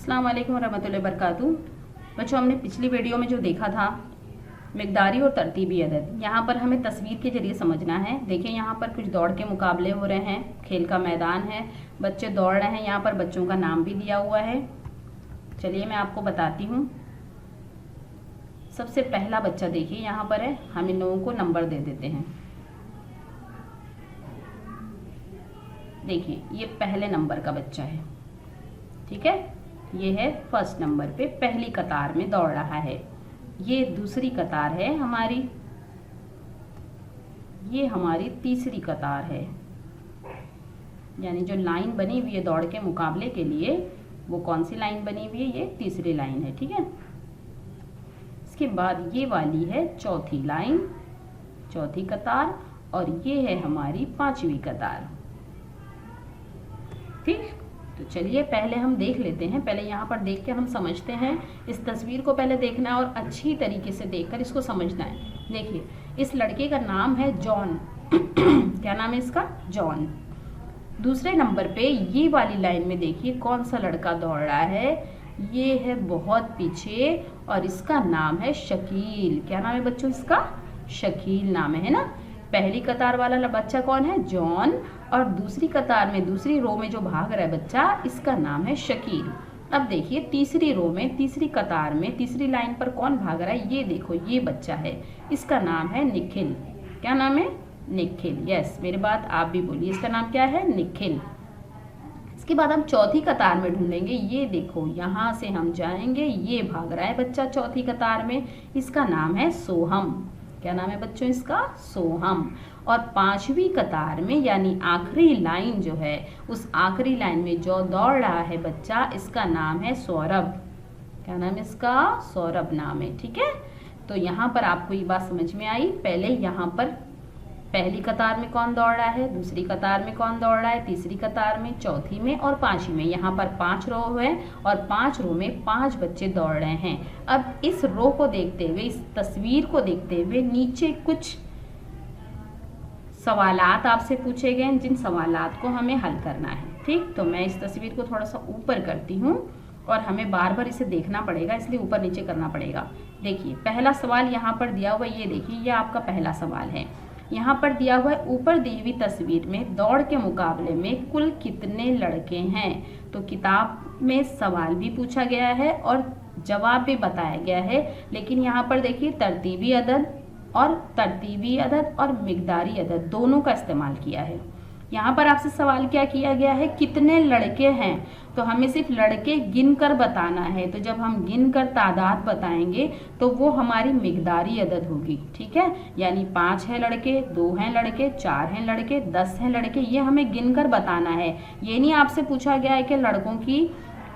अस्सलाम वालेकुम रहमतुल्लाहि वबरकातुहू। बच्चों, हमने पिछली वीडियो में जो देखा था मिक़दारी और तरतीबी अदद, यहाँ पर हमें तस्वीर के जरिए समझना है। देखिए यहाँ पर कुछ दौड़ के मुकाबले हो रहे हैं, खेल का मैदान है, बच्चे दौड़ रहे हैं। यहाँ पर बच्चों का नाम भी दिया हुआ है। चलिए मैं आपको बताती हूँ। सबसे पहला बच्चा देखिए यहाँ पर है, हम इन लोगों को नंबर दे देते हैं। देखिए ये पहले नंबर का बच्चा है, ठीक है। ये है फर्स्ट नंबर पे, पहली कतार में दौड़ रहा है। ये दूसरी कतार है हमारी, ये हमारी तीसरी कतार है। यानी जो लाइन बनी हुई है दौड़ के मुकाबले के लिए, वो कौन सी लाइन बनी हुई है? ये तीसरी लाइन है, ठीक है। इसके बाद ये वाली है चौथी लाइन, चौथी कतार, और ये है हमारी पांचवी कतार, ठीक। तो चलिए पहले हम देख लेते हैं। पहले यहाँ पर देख के हम समझते हैं। इस तस्वीर को पहले देखना है और अच्छी तरीके से देखकर इसको समझना है। देखिए इस लड़के का नाम है जॉन। क्या नाम है इसका? जॉन। दूसरे नंबर पे ये वाली लाइन में देखिए कौन सा लड़का दौड़ रहा है। ये है बहुत पीछे और इसका नाम है शकील। क्या नाम है बच्चों इसका? शकील नाम है ना। पहली कतार वाला बच्चा कौन है? जॉन। और दूसरी कतार में, दूसरी रो में जो भाग रहा है बच्चा, इसका नाम है शकील। अब देखिए तीसरी रो में, तीसरी कतार में, तीसरी लाइन पर कौन भाग रहा है? ये देखो, ये बच्चा है, इसका नाम है निखिल। क्या नाम है? निखिल। यस, मेरी बात आप भी बोलिए, इसका नाम क्या है? निखिल। इसके बाद हम चौथी कतार में ढूंढेंगे। ये देखो यहाँ से हम जाएंगे, ये भाग रहा है बच्चा चौथी कतार में, इसका नाम है सोहम। क्या नाम है बच्चों इसका? सोहम। और पांचवी कतार में यानी आखिरी लाइन जो है, उस आखिरी लाइन में जो दौड़ रहा है बच्चा, इसका नाम है सौरभ। क्या नाम है इसका? सौरभ नाम है, ठीक है। तो यहाँ पर आपको ये बात समझ में आई। पहले यहाँ पर पहली कतार में कौन दौड़ रहा है, दूसरी कतार में कौन दौड़ रहा है, तीसरी कतार में, चौथी में और पांचवी में। यहाँ पर 5 रो है और 5 रो में 5 बच्चे दौड़ रहे हैं। अब इस रो को देखते हुए, इस तस्वीर को देखते हुए नीचे कुछ सवालात आपसे पूछे गए, जिन सवालात को हमें हल करना है, ठीक। तो मैं इस तस्वीर को थोड़ा सा ऊपर करती हूँ और हमें बार बार इसे देखना पड़ेगा, इसलिए ऊपर नीचे करना पड़ेगा। देखिए पहला सवाल यहाँ पर दिया हुआ, ये देखिए, ये आपका पहला सवाल है। यहाँ पर दिया हुआ है, ऊपर दी हुई तस्वीर में दौड़ के मुकाबले में कुल कितने लड़के हैं। तो किताब में सवाल भी पूछा गया है और जवाब भी बताया गया है, लेकिन यहाँ पर देखिए तरतीबी अदद और मिक़दारी अदद दोनों का इस्तेमाल किया है। यहाँ पर आपसे सवाल क्या किया गया है? कितने लड़के हैं। तो हमें सिर्फ लड़के गिन कर बताना है। तो जब हम गिन कर तादाद बताएंगे तो वो हमारी मिक़दारी अदद होगी, ठीक है। यानी 5 है लड़के, 2 हैं लड़के, 4 हैं लड़के, 10 हैं लड़के, ये हमें गिन कर बताना है। ये नहीं आपसे पूछा गया है कि लड़कों की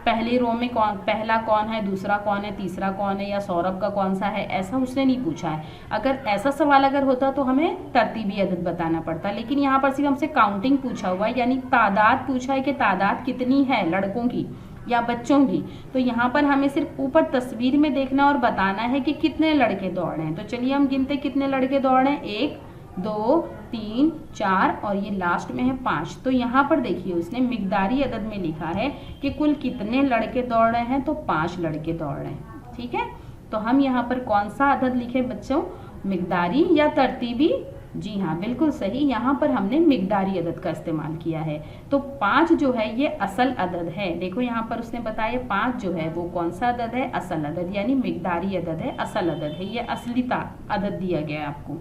पहली रो में पहला कौन है, दूसरा कौन है, तीसरा कौन है, या सौरभ का कौन सा है, ऐसा उसने नहीं पूछा है। अगर ऐसा सवाल अगर होता तो हमें तरतीबी अदद बताना पड़ता, लेकिन यहाँ पर सिर्फ हमसे काउंटिंग पूछा हुआ है, यानी तादाद पूछा है कि तादाद कितनी है लड़कों की या बच्चों की। तो यहाँ पर हमें सिर्फ ऊपर तस्वीर में देखना और बताना है कि कितने लड़के दौड़ रहे हैं। तो चलिए हम गिनते कितने लड़के दौड़ रहे हैं। 1 2 3 4 और ये लास्ट में है 5। तो यहाँ पर देखिए उसने मिक़दारी अदद में लिखा है कि कुल कितने लड़के दौड़ रहे हैं, तो 5 लड़के दौड़ रहे हैं, ठीक है। तो हम यहाँ पर कौन सा अदद लिखे बच्चों? मिक़दारी या तरतीबी? जी हाँ, बिल्कुल सही। यहाँ पर हमने मिक़दारी अदद का इस्तेमाल किया है। तो 5 जो है ये असल अदद है। देखो यहाँ पर उसने बताया 5 जो है वो कौन सा अदद है? असल अदद, यानी मिक़दारी अदद है, असल अदद है, ये असली अदद दिया गया है आपको।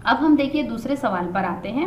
अब हम देखिए दूसरे सवाल पर आते हैं।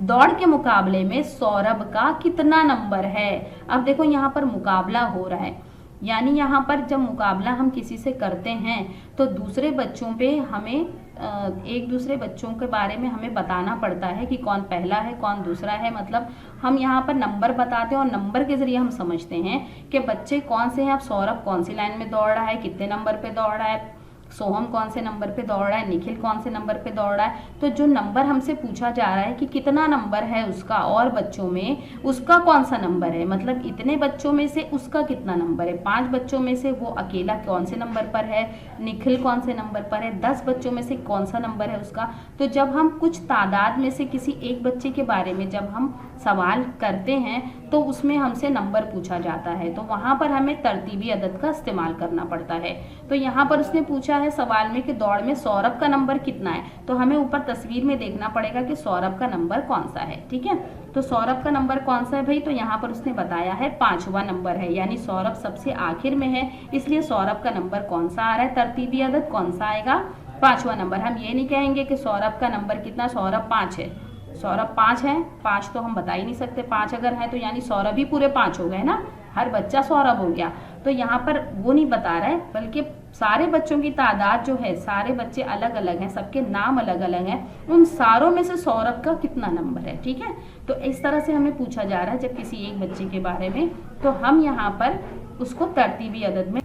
दौड़ के मुकाबले में सौरभ का कितना नंबर है? अब देखो यहाँ पर मुकाबला हो रहा है, यानी यहाँ पर जब मुकाबला हम किसी से करते हैं तो दूसरे बच्चों पे हमें एक दूसरे बच्चों के बारे में हमें बताना पड़ता है कि कौन पहला है, कौन दूसरा है। मतलब हम यहाँ पर नंबर बताते हैं और नंबर के जरिए हम समझते हैं कि बच्चे कौन से हैं। अब सौरभ कौन सी लाइन में दौड़ रहा है, कितने नंबर पे दौड़ रहा है, सोहम कौन से नंबर पे दौड़ रहा है, निखिल कौन से नंबर पे दौड़ रहा है। तो जो नंबर हमसे पूछा जा रहा है कि कितना नंबर है उसका और बच्चों में, उसका कौन सा नंबर है, मतलब इतने बच्चों में से उसका कितना नंबर है। 5 बच्चों में से वो अकेला कौन से नंबर पर है, निखिल कौन से नंबर पर है, 10 बच्चों में से कौन सा नंबर है उसका। तो जब हम कुछ तादाद में से किसी एक बच्चे के बारे में जब हम सवाल करते हैं तो उसमें हमसे नंबर पूछा जाता है, तो वहाँ पर हमें तरतीबी अदद का इस्तेमाल करना पड़ता है। तो यहाँ पर उसने पूछा है सवाल में कि दौड़ में सौरभ का नंबर कितना है, तो हमें ऊपर तस्वीर में देखना पड़ेगा कि सौरभ का नंबर कौन सा है। ठीक है, तो सौरभ का नंबर कौन सा है भाई, तो यहाँ पर उसने बताया है 5वां नंबर है, यानी सौरभ सबसे आखिर में है, इसलिए सौरभ का नंबर कौन सा आ रहा है, तरतीबी अदद कौन सा आएगा, 5वां नंबर। हम ये नहीं कहेंगे कि सौरभ का नंबर कितना, सौरभ 5 है, सौरभ 5 है, 5 तो हम बता ही नहीं सकते, 5 अगर है तो यानी सौरभ ही पूरे 5 हो गए ना, हर बच्चा सौरभ हो गया। तो यहाँ पर वो नहीं बता रहा है, बल्कि सारे बच्चों की तादाद जो है, सारे बच्चे अलग अलग हैं, सबके नाम अलग अलग हैं, उन सारों में से सौरभ का कितना नंबर है। ठीक है, तो इस तरह से हमें पूछा जा रहा है जब किसी एक बच्चे के बारे में, तो हम यहाँ पर उसको तरतीबी अदद में।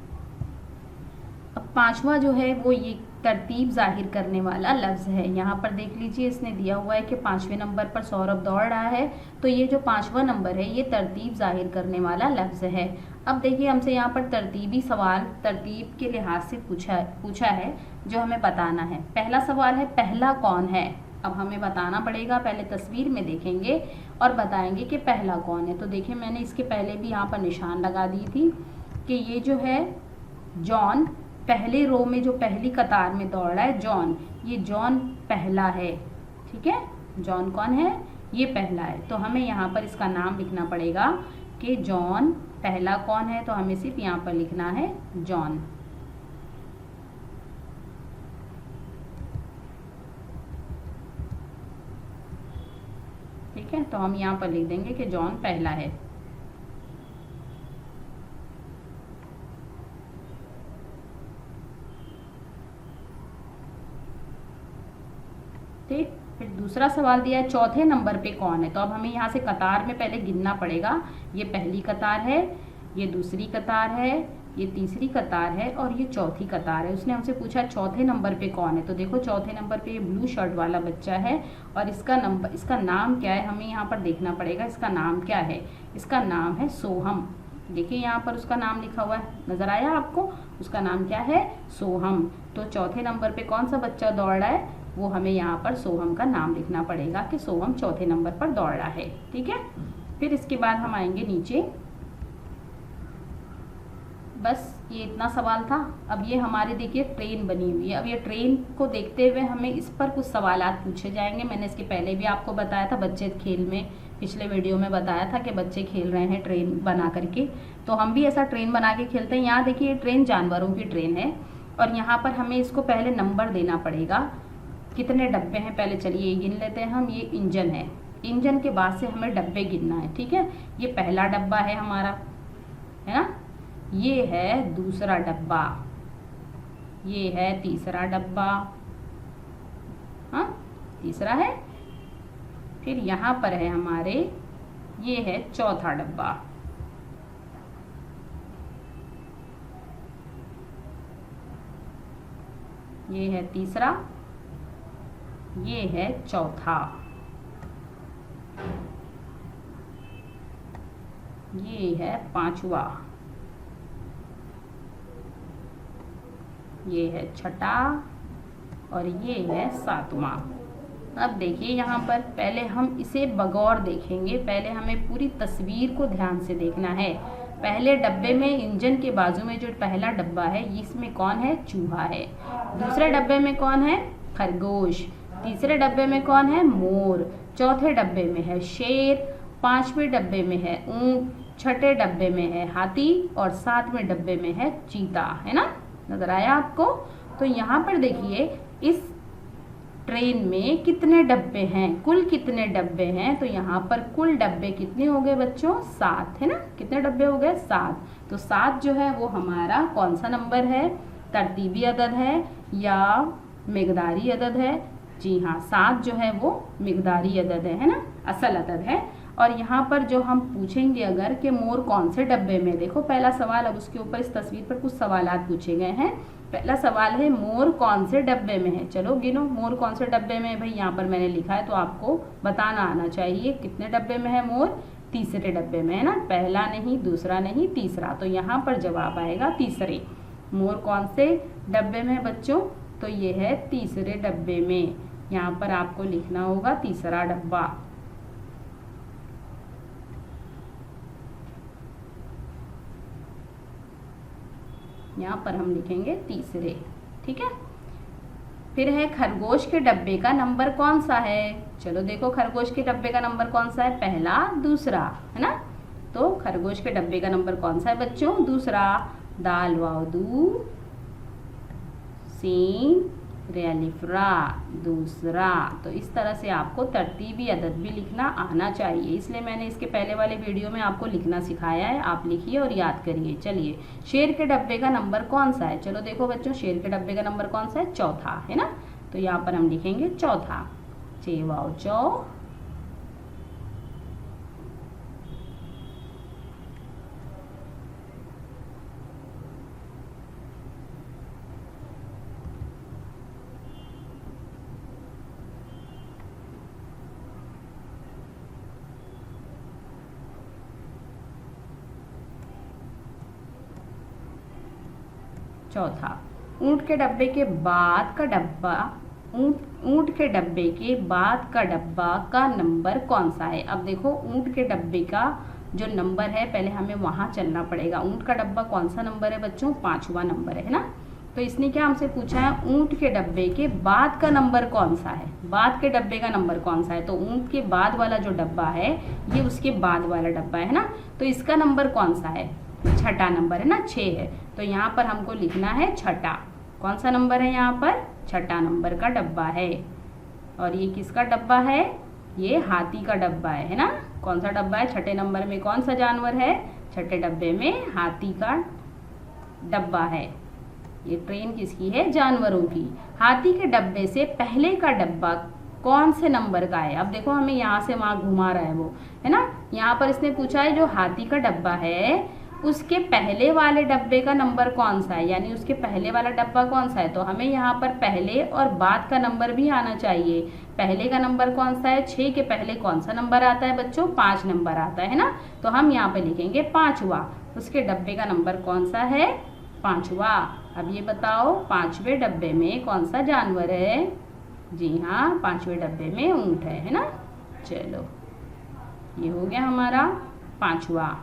अब 5वां जो है वो ये तरतीब जाहिर करने वाला लफ्ज़ है। यहाँ पर देख लीजिए, इसने दिया हुआ है कि 5वें नंबर पर सौरभ दौड़ रहा है, तो ये जो 5वां नंबर है ये तरतीब जाहिर करने वाला लफ्ज़ है। अब देखिए हमसे यहाँ पर तरतीबी सवाल तरतीब के लिहाज से पूछा है जो हमें बताना है। पहला सवाल है पहला कौन है। अब हमें बताना पड़ेगा, पहले तस्वीर में देखेंगे और बताएंगे कि पहला कौन है। तो देखिए मैंने इसके पहले भी यहाँ पर निशान लगा दी थी कि ये जो है जॉन, पहले रो में जो पहली कतार में दौड़ रहा है जॉन, ये जॉन पहला है। ठीक है, जॉन कौन है, ये पहला है। तो हमें यहाँ पर इसका नाम लिखना पड़ेगा कि जॉन पहला कौन है, तो हमें सिर्फ यहाँ पर लिखना है जॉन। ठीक है, तो हम यहाँ पर लिख देंगे कि जॉन पहला है। ठीक, फिर दूसरा सवाल दिया है चौथे नंबर पे कौन है। तो अब हमें यहाँ से कतार में पहले गिनना पड़ेगा। ये पहली कतार है, ये दूसरी कतार है, ये तीसरी कतार है और ये चौथी कतार है। उसने हमसे पूछा चौथे नंबर पे कौन है। तो देखो चौथे नंबर पे ये ब्लू शर्ट वाला बच्चा है और इसका नाम क्या है, हमें यहाँ पर देखना पड़ेगा इसका नाम क्या है। इसका नाम है सोहम। देखिए यहाँ पर उसका नाम लिखा हुआ है, नजर आया आपको, उसका नाम क्या है, सोहम। तो चौथे नंबर पे कौन सा बच्चा दौड़ रहा है, वो हमें यहाँ पर सोहम का नाम लिखना पड़ेगा कि सोहम चौथे नंबर पर दौड़ रहा है। ठीक है, फिर इसके बाद हम आएंगे नीचे। बस ये इतना सवाल था। अब ये हमारे देखिए ट्रेन बनी हुई है। अब ये ट्रेन को देखते हुए हमें इस पर कुछ सवालात पूछे जाएंगे। मैंने इसके पहले भी आपको बताया था, बच्चे खेल में पिछले वीडियो में बताया था कि बच्चे खेल रहे हैं ट्रेन बना करके, तो हम भी ऐसा ट्रेन बना के खेलते हैं। यहाँ देखिए ये ट्रेन जानवरों की ट्रेन है और यहाँ पर हमें इसको पहले नंबर देना पड़ेगा, कितने डब्बे हैं पहले चलिए गिन लेते हैं हम। ये इंजन है, इंजन के बाद से हमें डब्बे गिनना है। ठीक है, ये पहला डब्बा है हमारा, है ना, ये है दूसरा डब्बा, ये है तीसरा डब्बा, हाँ तीसरा है। फिर यहाँ पर है हमारे, ये है चौथा डब्बा, ये है तीसरा, ये है चौथा, ये है पांचवा, ये है छठा और ये है सातवां। अब देखिए यहाँ पर पहले हम इसे बगौर देखेंगे, पहले हमें पूरी तस्वीर को ध्यान से देखना है। पहले डब्बे में इंजन के बाजू में जो पहला डब्बा है इसमें कौन है, चूहा है। दूसरे डब्बे में कौन है, खरगोश। तीसरे डब्बे में कौन है, मोर। चौथे डब्बे में है शेर। पांचवें डब्बे में है ऊंट। छठे डब्बे में है हाथी और सातवें डब्बे में है चीता, है ना, नजर आया आपको। तो यहाँ पर देखिए इस ट्रेन में कितने डब्बे हैं, कुल कितने डब्बे हैं। तो यहाँ पर कुल डब्बे कितने हो गए बच्चों, 7, है ना, कितने डब्बे हो गए, 7। तो 7 जो है वो हमारा कौन सा नंबर है, तरतीबी अदद है या मिकदारी अदद है। जी हाँ, 7 जो है वो मिकदारी अदद है ना, असल अदद है। और यहाँ पर जो हम पूछेंगे अगर कि मोर कौन से डब्बे में, देखो पहला सवाल, अब उसके ऊपर इस तस्वीर पर कुछ सवालात पूछे गए हैं पहला सवाल है मोर कौन से डब्बे में है। चलो गिनो, मोर कौन से डब्बे में है भाई। यहाँ पर मैंने लिखा है तो आपको बताना आना चाहिए कितने डब्बे में है मोर। तीसरे डब्बे में है ना, पहला नहीं, दूसरा नहीं, तीसरा। तो यहाँ पर जवाब आएगा तीसरे। मोर कौन से डब्बे में है बच्चों, तो ये है तीसरे डब्बे में। यहाँ पर आपको लिखना होगा तीसरा डब्बा। यहाँ पर हम लिखेंगे तीसरे, ठीक है। फिर है खरगोश के डब्बे का नंबर कौन सा है। चलो देखो, खरगोश के डब्बे का नंबर कौन सा है, पहला, दूसरा, है ना। तो खरगोश के डब्बे का नंबर कौन सा है बच्चों, दूसरा। दाल वाव दू, सीन रेलिफ्रा, दूसरा। तो इस तरह से आपको तरतीबी अदद भी लिखना आना चाहिए, इसलिए मैंने इसके पहले वाले वीडियो में आपको लिखना सिखाया है। आप लिखिए और याद करिए। चलिए, शेर के डब्बे का नंबर कौन सा है। चलो देखो बच्चों, शेर के डब्बे का नंबर कौन सा है, चौथा, है ना। तो यहाँ पर हम लिखेंगे चौथा, चेवाओ चौ। चौथा, ऊंट के डब्बे के बाद का डब्बा, ऊंट के डब्बे के बाद का डब्बा का नंबर कौन सा है। अब देखो, ऊंट के डब्बे का जो नंबर है, पहले हमें वहां चलना पड़ेगा। ऊंट का डब्बा कौन सा नंबर है बच्चों, 5वां नंबर है ना। तो इसने क्या हमसे पूछा है, ऊंट के डब्बे के बाद का नंबर कौन सा है, बाद के डब्बे का नंबर कौन सा है। तो ऊंट के बाद वाला जो डब्बा है, ये उसके बाद वाला डब्बा है ना। तो इसका नंबर कौन सा है, छठा नंबर है ना, 6 है। तो यहाँ पर हमको लिखना है छठा। कौन सा नंबर है यहाँ पर, छठा नंबर का डब्बा है। और ये किसका डब्बा है, ये हाथी का डब्बा है ना। कौन सा डब्बा है, छठे नंबर में कौन सा जानवर है, छठे डब्बे में हाथी का डब्बा है। ये ट्रेन किसकी है, जानवरों की। हाथी के डब्बे से पहले का डब्बा कौन से नंबर का है। अब देखो, हमें यहाँ से वहाँ घुमा रहा है वो, है ना। यहाँ पर इसने पूछा है जो हाथी का डब्बा है उसके पहले वाले डब्बे का नंबर कौन सा है, यानी उसके पहले वाला डब्बा कौन सा है। तो हमें यहाँ पर पहले और बाद का नंबर भी आना चाहिए। पहले का नंबर कौन सा है, 6 के पहले कौन सा नंबर आता है बच्चों, 5 नंबर आता है ना। तो हम यहाँ पे लिखेंगे 5वां। उसके डब्बे का नंबर कौन सा है, 5वां। अब ये बताओ, 5वें डब्बे में कौन सा जानवर है। जी हाँ, 5वें डब्बे में ऊंट है ना। चलो, ये हो गया हमारा 5वां।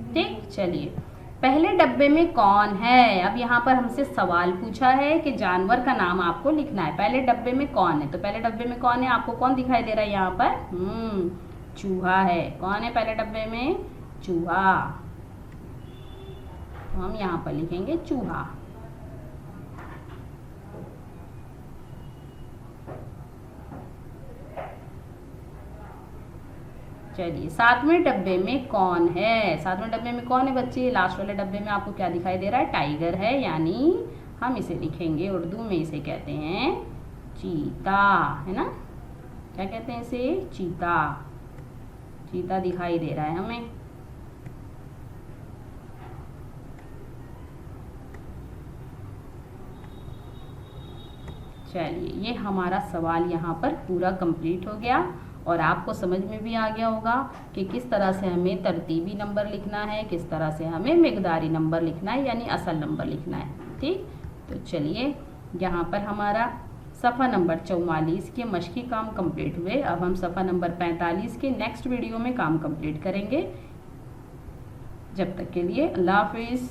ठीक, चलिए, पहले डब्बे में कौन है। अब यहाँ पर हमसे सवाल पूछा है कि जानवर का नाम आपको लिखना है। पहले डब्बे में कौन है, तो पहले डब्बे में कौन है, आपको कौन दिखाई दे रहा है यहाँ पर, चूहा है। कौन है पहले डब्बे में, चूहा। तो हम यहाँ पर लिखेंगे चूहा। चलिए, 7वें डब्बे में कौन है। 7वें डब्बे में कौन है बच्चे, लास्ट वाले डब्बे में आपको क्या दिखाई दे रहा है, टाइगर है। यानी हम इसे लिखेंगे, उर्दू में इसे कहते हैं चीता, है ना। क्या कहते हैं इसे, चीता। चीता दिखाई दे रहा है हमें। चलिए, ये हमारा सवाल यहाँ पर पूरा कंप्लीट हो गया और आपको समझ में भी आ गया होगा कि किस तरह से हमें तरतीबी नंबर लिखना है, किस तरह से हमें मिकदारी नंबर लिखना है, यानी असल नंबर लिखना है। ठीक, तो चलिए, यहाँ पर हमारा सफ़ा नंबर 44 के मश्की काम कंप्लीट हुए। अब हम सफ़ा नंबर 45 के नेक्स्ट वीडियो में काम कंप्लीट करेंगे। जब तक के लिए अल्लाह हाफिज़।